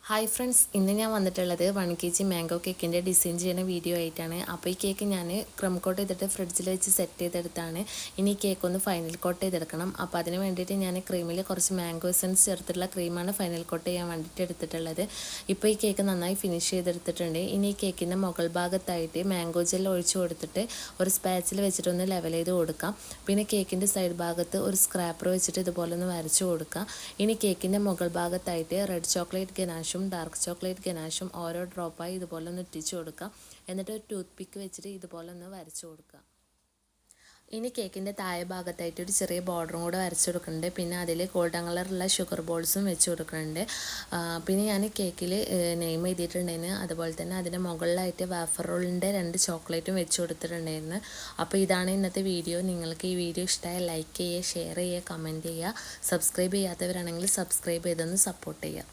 Hi friends, ഇന്ന് ഞാൻ വന്നിട്ടുള്ളത് 1 kg മാംഗോ കേക്കിൻ്റെ ഡിസൈൻ ചെയ്യുന്ന വീഡിയോ ആയിട്ടാണ്. അപ്പോൾ ഈ കേക്ക് ഞാൻ ക്രം കോട്ട് ചെയ്തിട്ട് ഫ്രിഡ്ജിൽ വെച്ച് സെറ്റ് ചെയ്തെടുത്താണ്. ഇനി ഈ കേക്ക് ഒന്ന് ഫൈനൽ കോട്ട് ചെയ്തെടുക്കണം. അപ്പോൾ അതിന് വേണ്ടിയിട്ട് ഞാൻ ക്രീമിൽ കുറച്ച് മാംഗോ എസൻസ് ചേർത്തിട്ടുള്ള ക്രീമാണ് ഫൈനൽ കോട്ട് ചെയ്യാൻ വേണ്ടിയിട്ട് എടുത്തിട്ടുള്ളത്. ഇപ്പോൾ ഈ കേക്ക് നന്നായി ഫിനിഷ് ചെയ്തെടുത്തിട്ടുണ്ട്. ഇനി ഈ കേക്കിൻ്റെ മുകൾ ഭാഗത്തായിട്ട് മാംഗോ ജെൽ ഒഴിച്ച് കൊടുത്തിട്ട് ഒരു സ്പാച്ചിൽ വെച്ചിട്ടൊന്ന് ലെവൽ ചെയ്ത് കൊടുക്കാം. പിന്നെ കേക്കിൻ്റെ സൈഡ് ഭാഗത്ത് ഒരു സ്ക്രാപ്പർ വെച്ചിട്ട് ഇതുപോലെ ഒന്ന് വരച്ച് കൊടുക്കാം. ഇനി കേക്കിൻ്റെ മുകൾ ഭാഗത്തായിട്ട് റെഡ് ചോക്ലേറ്റ് ഗനാഷും ഡാർക്ക് ചോക്ലേറ്റ് ഗനാഷും ഓരോ ഡ്രോപ്പായി ഇതുപോലെ ഒന്ന് ഇട്ടിച്ച് കൊടുക്കുക. എന്നിട്ട് ഒരു ടൂത്ത് പിക്ക് വെച്ചിട്ട് ഇതുപോലെ ഒന്ന് വരച്ചു കൊടുക്കുക. ഇനി കേക്കിൻ്റെ താഴെ ഭാഗത്തായിട്ട് ഒരു ചെറിയ ബോർഡറും കൂടെ വരച്ചു കൊടുക്കുന്നുണ്ട്. പിന്നെ അതിൽ ഗോൾഡൻ കളറുള്ള ഷുഗർ ബോൾസും വെച്ച് കൊടുക്കുന്നുണ്ട്. പിന്നെ ഞാൻ കേക്കിൽ നെയിം എഴുതിയിട്ടുണ്ടായിരുന്നു. അതുപോലെ തന്നെ അതിൻ്റെ മുകളിലായിട്ട് വാഫർ റോളിൻ്റെ 2 ചോക്ലേറ്റും വെച്ച് കൊടുത്തിട്ടുണ്ടായിരുന്നു. അപ്പോൾ ഇതാണ് ഇന്നത്തെ വീഡിയോ. നിങ്ങൾക്ക് ഈ വീഡിയോ ഇഷ്ടമായ ലൈക്ക് ചെയ്യുക, ഷെയർ ചെയ്യുക, കമൻറ്റ് ചെയ്യുക. സബ്സ്ക്രൈബ് ചെയ്യാത്തവരാണെങ്കിൽ സബ്സ്ക്രൈബ് ചെയ്തൊന്ന് സപ്പോർട്ട് ചെയ്യുക.